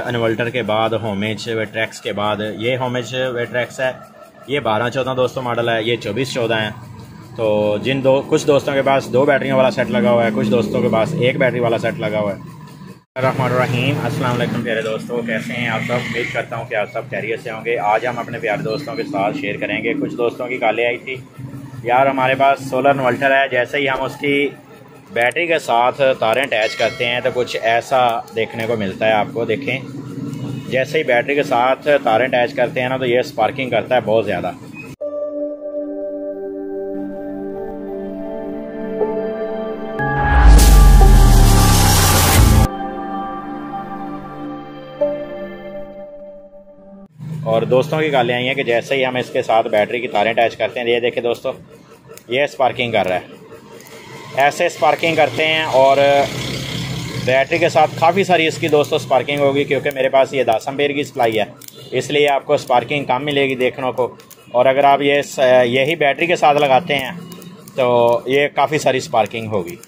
Inverter के बाद homage वेट्रैक्स के बाद ये होमेज वेट्रैक्स है। ये 12-14 दोस्तों मॉडल है, ये 24-14 है। तो कुछ दोस्तों के पास 2 बैटरियों वाला सेट लगा हुआ है, कुछ दोस्तों के पास 1 बैटरी वाला सेट लगा हुआ है। रहमानुर्रहीम, अस्सलाम वालेकुम प्यारे दोस्तों, कैसे हैं आप सब? उम्मीद करता हूँ कि आप सब खैरियत से होंगे। आज हम अपने प्यारे दोस्तों के साथ शेयर करेंगे। कुछ दोस्तों की कॉलें आई थी, यार हमारे पास सोलर इन्वर्टर है, जैसे ही हम उसकी बैटरी के साथ तारें अटैच करते हैं तो कुछ ऐसा देखने को मिलता है। आपको देखें, जैसे ही बैटरी के साथ तारें अटैच करते हैं ना तो ये स्पार्किंग करता है बहुत ज़्यादा। और दोस्तों की कॉलें आई हैं कि जैसे ही हम इसके साथ बैटरी की तारें अटैच करते हैं, ये देखें दोस्तों, ये स्पार्किंग कर रहा है। ऐसे स्पार्किंग करते हैं और बैटरी के साथ काफ़ी सारी इसकी दोस्तों स्पार्किंग होगी, क्योंकि मेरे पास ये 10 एम्पीयर की सप्लाई है, इसलिए आपको स्पार्किंग कम मिलेगी देखने को। और अगर आप यही बैटरी के साथ लगाते हैं तो ये काफ़ी सारी स्पार्किंग होगी।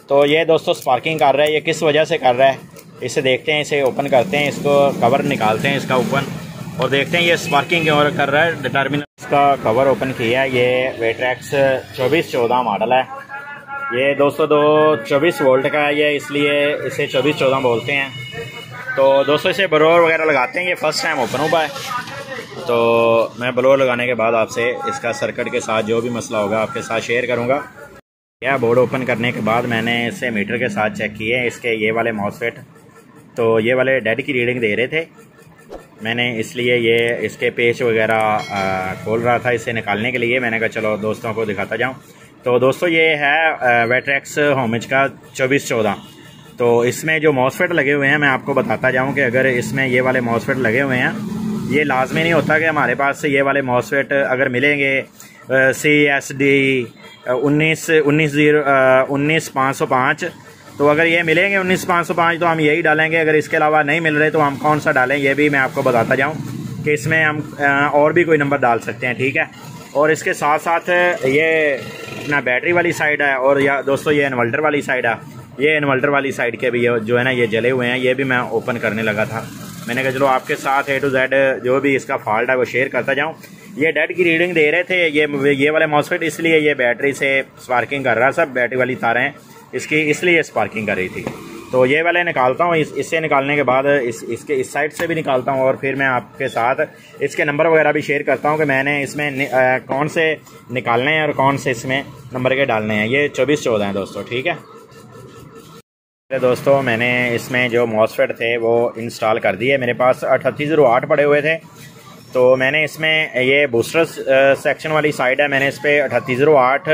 तो ये दोस्तों स्पार्किंग कर रहा है। ये किस वजह से कर रहा है, इसे देखते हैं। इसे ओपन करते हैं, इसको कवर निकालते हैं इसका ओपन, और देखते हैं ये स्पार्किंग क्यों कर रहा है। डिटर्मिनर इसका कवर ओपन किया है। ये वेट्रैक्स 24-14 मॉडल है। ये दोस्तों 24 वोल्ट का है ये, इसलिए इसे 24-14 बोलते हैं। तो दोस्तों इसे ब्लोअर वगैरह लगाते हैं। ये फर्स्ट टाइम ओपन हुआ है, तो मैं ब्लोअर लगाने के बाद आपसे इसका सर्किट के साथ जो भी मसला होगा आपके साथ शेयर करूँगा। यह बोर्ड ओपन करने के बाद मैंने इसे मीटर के साथ चेक किए हैं, इसके ये वाले मॉसफेट, तो ये वाले डेड की रीडिंग दे रहे थे। मैंने इसलिए ये इसके पेच वगैरह खोल रहा था इसे निकालने के लिए। मैंने कहा चलो दोस्तों को दिखाता जाऊं। तो दोस्तों ये है वेट्रैक्स होमेज का 24-14। तो इसमें जो मॉसफेट लगे हुए हैं मैं आपको बताता जाऊं कि अगर इसमें ये वाले मॉसफेट लगे हुए हैं, ये लाजमी नहीं होता कि हमारे पास से ये वाले मॉसफेट अगर मिलेंगे CSD 19505, तो अगर ये मिलेंगे 19505 तो हम यही डालेंगे। अगर इसके अलावा नहीं मिल रहे तो हम कौन सा डालें, ये भी मैं आपको बताता जाऊं कि इसमें हम और भी कोई नंबर डाल सकते हैं, ठीक है। और इसके साथ साथ ये अपना बैटरी वाली साइड है, और या दोस्तों ये इन्वर्टर वाली साइड है। ये इन्वर्टर वाली साइड के भी जो है ना ये जले हुए हैं, ये भी मैं ओपन करने लगा था। मैंने कहा चलो आपके साथ A to Z जो भी इसका फॉल्ट है वो शेयर करता जाऊँ। ये डेड की रीडिंग दे रहे थे ये वाले मॉसफेट, इसलिए ये बैटरी से स्पार्किंग कर रहा है। सब बैटरी वाली तारें इसकी इसलिए स्पार्किंग कर रही थी। तो ये वाले निकालता हूँ। इससे निकालने के बाद इसके इस साइड से भी निकालता हूँ, और फिर मैं आपके साथ इसके नंबर वगैरह भी शेयर करता हूँ कि मैंने इसमें कौन से निकालने हैं और कौन से इसमें नंबर के डालने हैं। ये 24-14 हैं दोस्तों, ठीक है। दोस्तों मैंने इसमें जो मॉसफेट थे वो इंस्टॉल कर दिए। मेरे पास 3808 पड़े हुए थे, तो मैंने इसमें ये बूस्टर सेक्शन वाली साइड है, मैंने इस पर 3808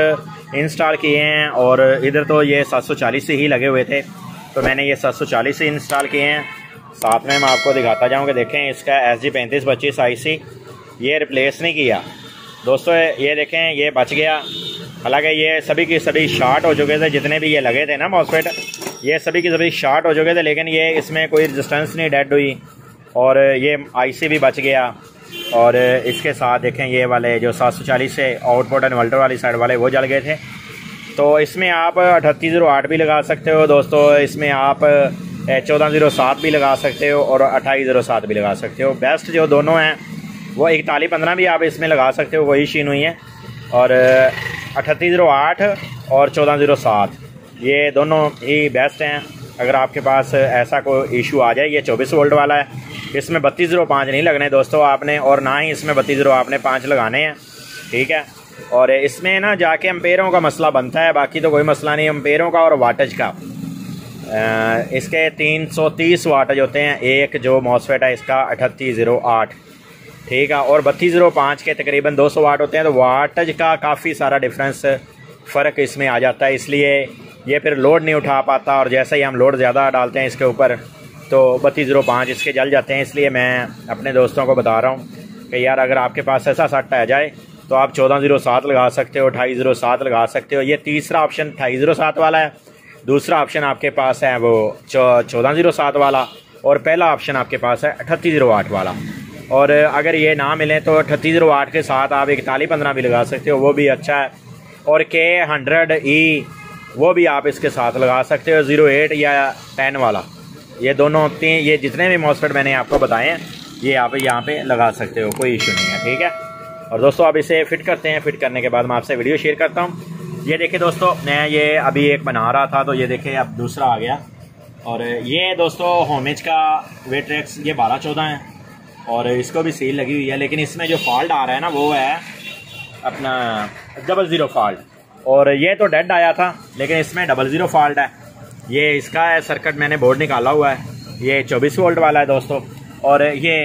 इंस्टॉल किए हैं। और इधर तो ये 740 से ही लगे हुए थे, तो मैंने ये 740 से इंस्टॉल किए हैं। साथ में मैं आपको दिखाता जाऊँ कि देखें इसका SG3525 IC ये रिप्लेस नहीं किया दोस्तों। ये देखें ये बच गया, हालांकि ये सभी की सभी शॉर्ट हो चुके थे। जितने भी ये लगे थे ना मॉसफेट, ये सभी की सभी शॉर्ट हो चुके थे, लेकिन ये इसमें कोई रेजिस्टेंस नहीं डेड हुई, और ये IC भी बच गया। और इसके साथ देखें ये वाले जो 740 से आउटपुट इन्वर्टर वाली साइड वाले वो जल गए थे। तो इसमें आप 3808 भी लगा सकते हो दोस्तों, इसमें आप 1407 भी लगा सकते हो और 2807 भी लगा सकते हो। बेस्ट जो दोनों हैं वो 4115 भी आप इसमें लगा सकते हो, वही शीन हुई है। और 3808 और 1407 ये दोनों ही बेस्ट हैं। अगर आपके पास ऐसा कोई इशू आ जाए, ये 24 वोल्ट वाला है, इसमें 3205 नहीं लगने दोस्तों आपने, और ना ही इसमें 3205 आपने 5 लगाने हैं, ठीक है। और इसमें ना जाके एम्पेयरों का मसला बनता है, बाकी तो कोई मसला नहीं एम्पेयरों का और वाटेज का। इसके 330 वाटेज होते हैं। एक जो मॉसफेट है इसका 3808, ठीक है, और 3205 के तकरीबन 200 वाट होते हैं। तो वाटेज का काफ़ी सारा डिफरेंस फ़र्क इसमें आ जाता है, इसलिए ये फिर लोड नहीं उठा पाता। और जैसे ही हम लोड ज़्यादा डालते हैं इसके ऊपर तो 3205 इसके जल जाते हैं। इसलिए मैं अपने दोस्तों को बता रहा हूँ कि यार अगर आपके पास ऐसा सेट आ जाए तो आप 1407 लगा सकते हो, 2807 लगा सकते हो। ये तीसरा ऑप्शन 2807 वाला है, दूसरा ऑप्शन आपके पास है वो 1407 वाला, और पहला ऑप्शन आपके पास है 3808 वाला। और अगर ये ना मिले तो 3808 के साथ आप 4115 भी लगा सकते हो, वो भी अच्छा है। और K100E वो भी आप इसके साथ लगा सकते हो, 08 या 10 वाला। ये दोनों तीन, ये जितने भी मॉसफेट मैंने आपको बताए हैं ये आप यहाँ पे लगा सकते हो, कोई इशू नहीं है, ठीक है। और दोस्तों अब इसे फिट करते हैं। फिट करने के बाद मैं आपसे वीडियो शेयर करता हूँ। ये देखिए दोस्तों, मैं ये अभी एक बना रहा था तो ये देखिए अब दूसरा आ गया। और ये दोस्तों होमेज का वेट्रेक्स ये 12-14 है और इसको भी सील लगी हुई है, लेकिन इसमें जो फॉल्ट आ रहा है ना वो है अपना 00 फॉल्ट। और ये तो डेड आया था लेकिन इसमें 00 फॉल्ट है। ये इसका है सर्किट, मैंने बोर्ड निकाला हुआ है। ये 24 वोल्ट वाला है दोस्तों और ये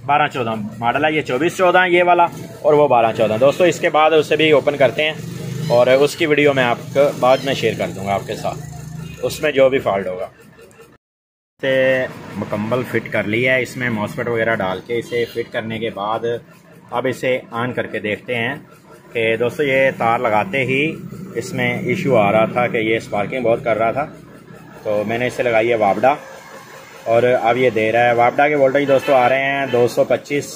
12-14 मॉडल है। ये 24-14 ये वाला और वो 12-14 दोस्तों। इसके बाद उसे भी ओपन करते हैं और उसकी वीडियो मैं आपको बाद में शेयर कर दूंगा आपके साथ, उसमें जो भी फॉल्ट होगा। इसे मुकम्मल फिट कर लिया है, इसमें मॉसफेट वगैरह डाल के इसे फिट करने के बाद अब इसे ऑन करके देखते हैं कि दोस्तों ये तार लगाते ही इसमें इशू आ रहा था कि ये स्पार्किंग बहुत कर रहा था। तो मैंने इसे लगाई है वापडा और अब ये दे रहा है। वापडा के वोल्टेज दोस्तों आ रहे हैं 225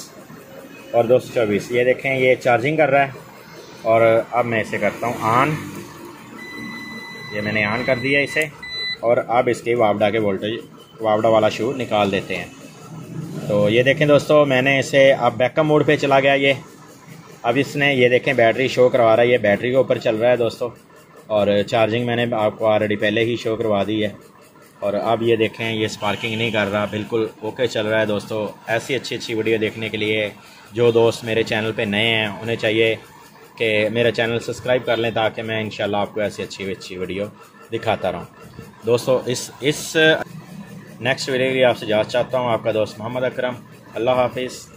और 224। ये देखें ये चार्जिंग कर रहा है। और अब मैं इसे करता हूँ ऑन। ये मैंने ऑन कर दिया इसे और अब इसके वापडा के वोल्टेज, वापडा वाला शू निकाल देते हैं। तो ये देखें दोस्तों, मैंने इसे अब बैकअप मोड पे चला गया ये। अब इसने ये देखें बैटरी शो करवा रहा है, ये बैटरी के ऊपर चल रहा है दोस्तों। और चार्जिंग मैंने आपको ऑलरेडी पहले ही शो करवा दी है। और अब ये देखें ये स्पार्किंग नहीं कर रहा, बिल्कुल ओके चल रहा है दोस्तों। ऐसी अच्छी वीडियो देखने के लिए जो दोस्त मेरे चैनल पे नए हैं उन्हें चाहिए कि मेरा चैनल सब्सक्राइब कर लें ताकि मैं इंशाल्लाह आपको ऐसी अच्छी वीडियो दिखाता रहूँ दोस्तों। इस नेक्स्ट वीडियो के लिए आपसे इजाज़त चाहता हूँ। आपका दोस्त मोहम्मद अकरम। अल्लाह हाफिज़।